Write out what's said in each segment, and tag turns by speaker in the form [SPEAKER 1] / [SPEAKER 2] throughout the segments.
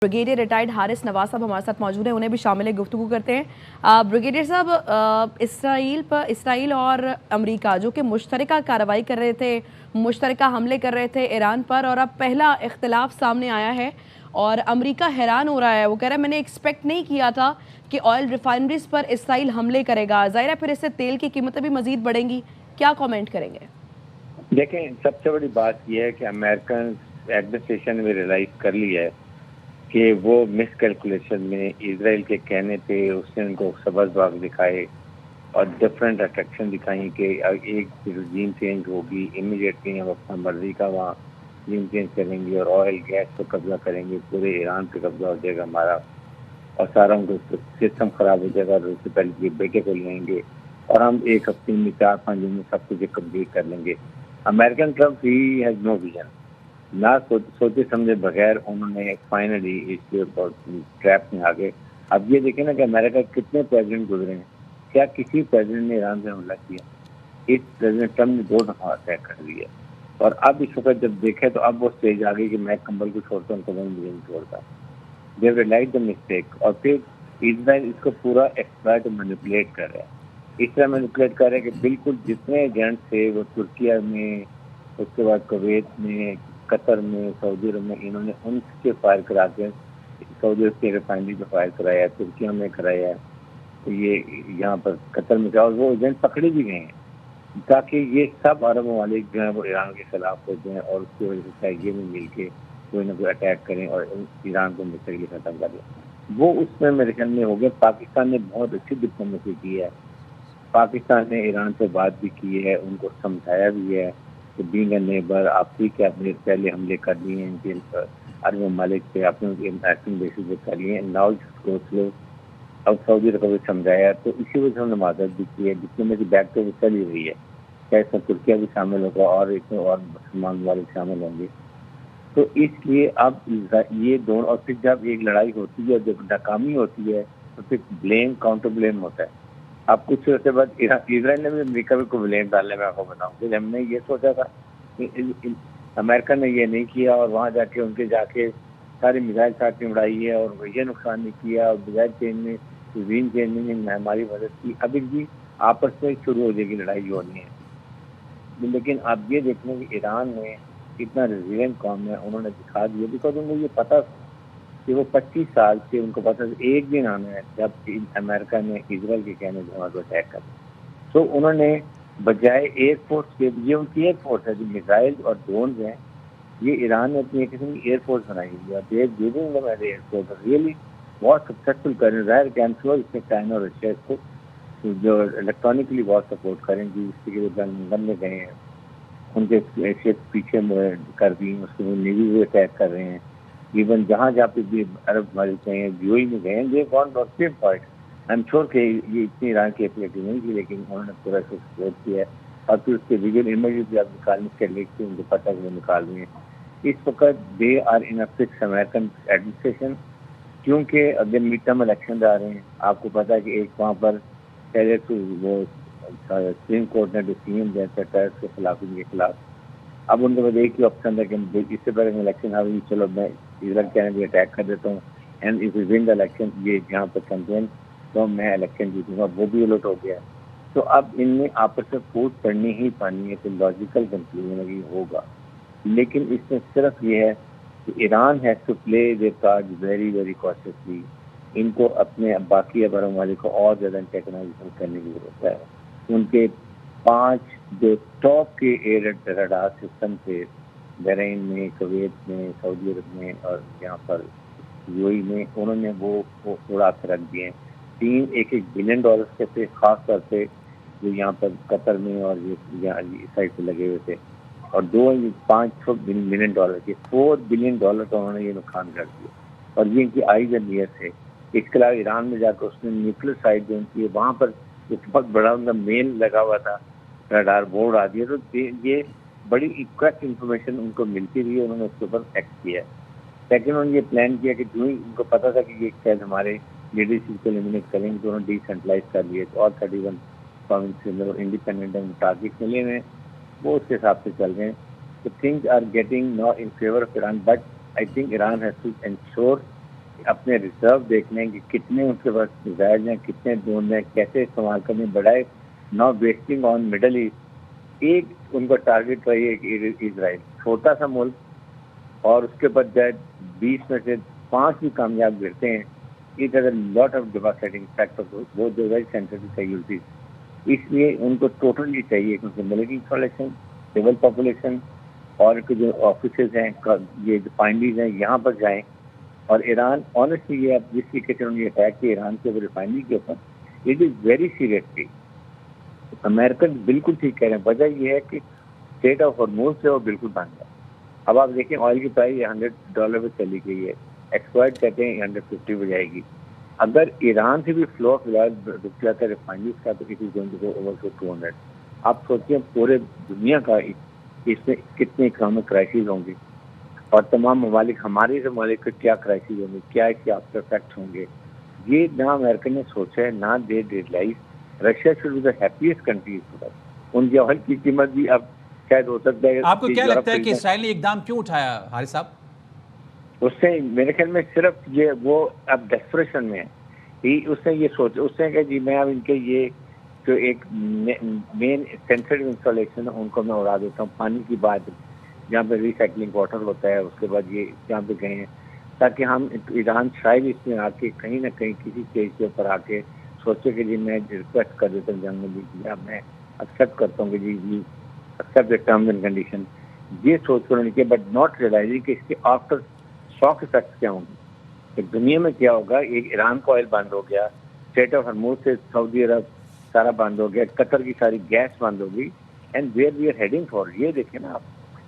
[SPEAKER 1] Brigadier retired Haris Nawaz साहब हमारे साथ मौजूद हैं, उन्हें भी शामिल है, गुफ्तगू करते हैं। ब्रिगेडियर साहब, इसराइल और अमेरिका जो कि मुश्तरका कार्रवाई कर रहे थे, मुश्तरका हमले कर रहे थे ईरान पर, और अब पहला इख्तिलाफ सामने आया है और अमेरिका हैरान हो रहा है। वो कह रहा है मैंने एक्सपेक्ट नहीं किया था कि ऑयल रिफाइनरीज पर इसराइल हमले करेगा। ज़ाहिर है फिर इससे तेल की कीमतें भी मज़ीद बढ़ेंगी। क्या कमेंट करेंगे?
[SPEAKER 2] देखें, सबसे बड़ी बात यह है कि अमेरिकन एडमिनिस्ट्रेशन ने रियलाइज कर लिया है कि वो मिस कैलकुलेशन में इसराइल के कहने पे उसने उनको सबज बाग दिखाए और डिफरेंट अट्रैक्शन दिखाई कि एक रजीम चेंज होगी, इमीडिएटली हम अपना मर्जी का वहाँ रजीम चेंज करेंगे और ऑयल गैस पे कब्जा करेंगे, पूरे ईरान पे कब्जा हो जाएगा हमारा और सारा उनको सिस्टम खराब हो जाएगा और उससे पहले बेटे को लेंगे और हम एक हफ्ते में 4-5 दिन में सब कुछ कंप्लीट कर लेंगे। American Trump he has no vision, ना सोचे समझे बगैर उन्होंने फाइनली इसके ट्रैप में आ गए। अब ये देखें ना कि अमेरिका कितने प्रेसिडेंट गुजरे हैं, क्या किसी प्रेसिडेंट ने ईरान से हमला किया? इस प्रेसिडेंट ट्रम्प ने 2 दफा अटैक कर दिया और अब इस वक्त जब देखे तो अब वो स्टेज आ गई कि मैं कंबल को छोड़ता हूँ, कंबल मुझे नहीं छोड़ता। दे रियलाइज द मिस्टेक और फिर इसराइल इसको पूरा एक्सप्लॉइट मैनिपुलेट कर रहा है। इस तरह मैनिपुलेट कर रहे हैं कि बिल्कुल जितने एजेंट थे वो तुर्किया में, उसके बाद कुवैत में, कतर में, सऊदी अरब में, इन्होंने उनसे फायर करा के सऊदी अरब की रिफाइनरी पे फायर कराया, तुर्किया में कराया, तो ये यहाँ पर कतर में और वो एजेंट पकड़े भी गए हैं ताकि ये सब अरब ममालिक जो है वो ईरान के खिलाफ हो जाएं और उसकी वजह से चाहिए में मिल के कोई ना कोई अटैक करें और ईरान को मिसाइल खत्म कर दें। वो उसमें मेरे ख्याल में हो गया। पाकिस्तान ने बहुत अच्छी डिप्लोमेसी की है, पाकिस्तान ने ईरान से बात भी की है, उनको समझाया भी है कि बीइंग ए नेबर आप ठीक है, आपने पहले हमले कर लिए हैं इनके अरब ममालिक पे, आपने इंटरनेशनल बेसिस पे कर लिए हैं, नाउ गो स्लो। अब सऊदी अरब को समझाया तो इसी वजह से हमने मदद भी की है। डिप्लोमेसी बैक तो चल ही रही है, चाहे इसमें तुर्किया भी शामिल होगा और इसमें और मुसलमान ममालिक शामिल होंगे। तो इसलिए अब ये दोनों, और फिर जब एक लड़ाई होती है, जब नाकामी होती है तो फिर ब्लेम, काउंटर ब्लेम होता है। अब कुछ वैसे बाद इसराइल ने भी अमेरिका को ब्लेम डालने में आपको बताऊँ कि हमने ये सोचा था कि अमेरिका ने ये नहीं किया और वहाँ जाके उनके जाके सारी मिसाइल साथ में उड़ाई है और ये नुकसान नहीं किया और मिसाइल चेंज में, रीन चेंज में हमारी मदद की। अभी भी आपस में शुरू हो जाएगी लड़ाई होनी है। लेकिन आप ये देख लें कि ईरान में कितना रेजिलिएंट कौम है, उन्होंने दिखा दिया, बिकॉज उनको ये पता कि वो 25 साल से उनको पता था एक दिन आना है जब अमेरिका ने इसराइल के कहने पर हमारे अटैक कर। तो उन्होंने बजाय एयरफोर्स के, ये उनकी एयरफोर्स है जो मिसाइल और ड्रोन हैं, ये ईरान ने अपनी एक किस्म की एयरफोर्स बनाई हुई है। They're giving them as air force really बहुत सक्सेसफुल कर रहे हैं। कैंसर इसमें चाइना और रशिया इसको जो इलेक्ट्रॉनिकली बहुत सपोर्ट करेंगी, इसके लिए लंदन में गए हैं, उनके शिप पीछे कर दी, उसके बाद नेवी भी अटैक कर रहे हैं। इवन जहाँ जहाँ पे भी अरब ममालिक गए हैं, यूएई में गए हैं, ये gone not same point. I am sure कि ये इतनी ईरान की एबिलिटी नहीं थी, लेकिन उन्होंने पूरा सपोर्ट किया है और फिर उसके विजुअल इमेजेस भी आप निकालने के लिए थी, उनको पता कि वो निकाल रही हैं। इस वक्त they are in a fix American administration, क्योंकि अगर मिड टर्म इलेक्शन आ रहे हैं, आपको पता है कि एक वहाँ पर पहले तो वो सुप्रीम कोर्ट ने डिसीजन दिया था टैक्स के खिलाफ, इनके खिलाफ। अब उनके पास एक ही ऑप्शन है कि इससे पहले इलेक्शन आ रही, चलो मैं इसराइल कहने भी अटैक कर देता हूँ and if you win the election, ये यहाँ पर कैंपेन तो मैं इलेक्शन जीतूंगा, वो भी उलट हो गया। तो अब इनमें आपस में फूट पड़नी ही पानी है, तो लॉजिकल कंक्लूजन होगा। लेकिन इसमें सिर्फ ये है कि Iran has to play their card very very cautiously. इनको अपने बाकी अरब ममालिक को और ज़्यादा टेक्नोलॉजी करने की जरूरत है। उनके 5 जो टॉप के एयर रडार सिस्टम थे बहरीन में, कुवैत में, सऊदी अरब में और यहाँ पर यूएई में, उन्होंने वो उड़ा के रख दिए हैं। 3 1 बिलियन डॉलर के थे, खास तौर से जो यहाँ पर कतर में और ये यहाँ इस साइड पे लगे हुए थे, और 5 बिलियन डॉलर के 4 बिलियन डॉलर का उन्होंने ये नुकसान कर दिया और ये इनकी आईज एंड ईयर्स है। इसके अलावा ईरान में जाकर उसने न्यूक्लियर साइट जो उनकी है वहाँ पर एक बहुत बड़ा उनका मेल लगा हुआ था, रडार बोर्ड आ दिया। तो ये बड़ी करेक्ट इन्फॉर्मेशन उनको मिलती रही है, उन्होंने उसके ऊपर एक्ट किया। सेकेंड, उन्होंने ये प्लान किया कि जो ही उनको पता था कि ये शायद हमारे लीडरशिप को एलिमिनेट करेंगे, तो उन्होंने डिसेंट्रलाइज कर लिए। तो और 31 प्रोविंस इंडिपेंडेंट टारगेट मिले हुए, वो उसके हिसाब से चल रहे हैं। तो things are getting not in favour of Iran, but I think Iran has to ensure اپنے ریزرو دیکھ لیں کہ کتنے ان کے پاس میزائل ہیں, کتنے ڈرون ہیں, کیسے استعمال کرنے, بڑھائے not wasting on middle east. ایک ان کا ٹارگیٹ رہی ہے کہ اسرائیل چھوٹا سا ملک, اور اس کے بعد جائے 20 میں سے 5 بھی کامیاب گرتے ہیں. It has a lot of devastating factor, وہ جو ویری سینسٹیو سیکیورٹیز. اس لیے ان کو ٹوٹلی چاہیے کہ ان کی ملٹری انسٹالیشن, سول پاپولیشن اور جو آفیسز ہیں, یہ ریفائنریز ہیں, یہاں پر جائیں. اور ایران آنیسٹلی یہ اب جس طریقے سے انہوں نے اٹیک کیا ایران کے ریفائنری کے اوپر, it is very seriously. American بالکل ٹھیک کہہ رہے ہیں. وجہ یہ ہے کہ اسٹیٹ آف ہارموز سے وہ بالکل بند ہے. اب آپ دیکھیں آئل کی پرائز $100 پہ چلی گئی ہے, ایکسپائرڈ کہتے ہیں 150 پہ جائے گی. اگر ایران سے بھی فلو آف آئل رک جاتا ہے ریفائنریز کا, تو it is going to go over to 200. آپ سوچیں پورے دنیا کا اس میں کتنے اکنامک کرائسز ہوں گے, اور تمام ممالک, ہمارے ممالک کے کیا کرائسز ہوں گے, کیا اس کے آفٹر افیکٹ ہوں گے. یہ نہ امریکن نے سوچا ہے, نہ they realise. Russia should be the happiest country for us. ان کی آئل کی قیمت بھی اب شاید ہو سکتا ہے.
[SPEAKER 3] آپ کو کیا لگتا ہے کہ اسرائیل نے اقدام کیوں اٹھایا حارث صاحب؟
[SPEAKER 2] اس سے میرے خیال میں صرف یہ وہ اب ڈیسپریشن میں ہے. اس نے یہ سوچا, اس نے کہ جی میں اب ان کے یہ جو ایک مین سینسٹیو انسٹالیشن ہے ان کو میں اڑا دیتا ہوں. پانی کی بات جہاں پہ ریسائکلنگ واٹر ہوتا ہے, اس کے بعد یہ جہاں پہ گئے ہیں, تاکہ ہم ایران شاید اس میں آ کے کہیں نہ کہیں کسی اسٹیج کے اوپر آ کے سوچے کہ جی میں ریکویسٹ کر دیتا ہوں جنگ میں, یا میں ایکسیپٹ کرتا ہوں کہ جی accept the terms and condition. یہ سوچ کر انہوں نے کیا, بٹ ناٹ ریئلائزنگ کہ اس کے آفٹر شاک افیکٹس کیا ہوں گے, کہ دنیا میں کیا ہوگا. ایک ایران کا آئل بند ہو گیا, اسٹیٹ آف ہرموز سے سعودی عرب سارا بند ہو گیا, قطر کی ساری گیس بند ہو گئی, and where we are heading for. یہ دیکھیں نا آپ.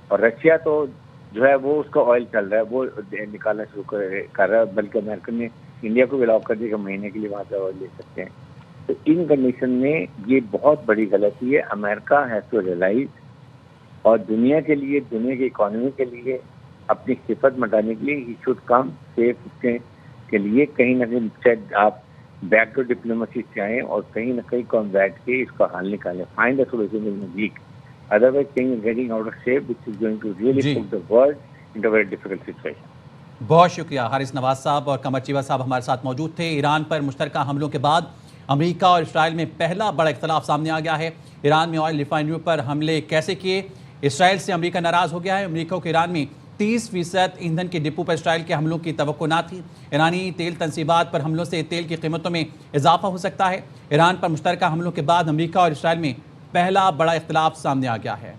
[SPEAKER 2] اور رشیا تو جو ہے وہ اس کا آئل چل رہا ہے, وہ نکالنا شروع کر رہا ہے, بلکہ امریکن نے انڈیا کو بھی الاؤ کر دیا کہ مہینے کے لیے وہاں سے آئل لے سکتے ہیں. تو ان کنڈیشن میں یہ بہت بڑی غلطی ہے. امریکہ ہیز ٹو ریئلائز, اور دنیا کے لیے, دنیا کی اکانومی کے لیے, اپنی خفت مٹانے کے لیے ہی شوڈ کم سیف کے لیے کہیں نہ کہیں شاید آپ بیک ٹو ڈپلومیسی سے آئیں, اور کہیں نہ کہیں کون بیٹھ کے اس کا حل نکالیں. Find a solution in a week. Otherwise, things are getting out of shape, which is going to really put the world into a very difficult situation.
[SPEAKER 3] بہت شکریہ حارث نواز صاحب. اور قمر چیوہ صاحب ہمارے ساتھ موجود تھے. ایران پر مشترکہ حملوں کے بعد امریکہ اور اسرائیل میں پہلا بڑا اختلاف سامنے آ گیا ہے. ایران میں آئل ریفائنریوں پر حملے کیسے کیے؟ اسرائیل سے امریکہ ناراض ہو گیا ہے. امریکہ کو ایران میں 30% ایندھن کے ڈپو پر اسرائیل کے حملوں کی توقع نہ تھی. ایرانی تیل تنصیبات پر حملوں سے تیل کی قیمتوں میں اضافہ ہو سکتا ہے. ایران پر مشترکہ حملوں کے بعد امریکہ اور اسرائیل میں پہلا بڑا اختلاف سامنے آ گیا ہے.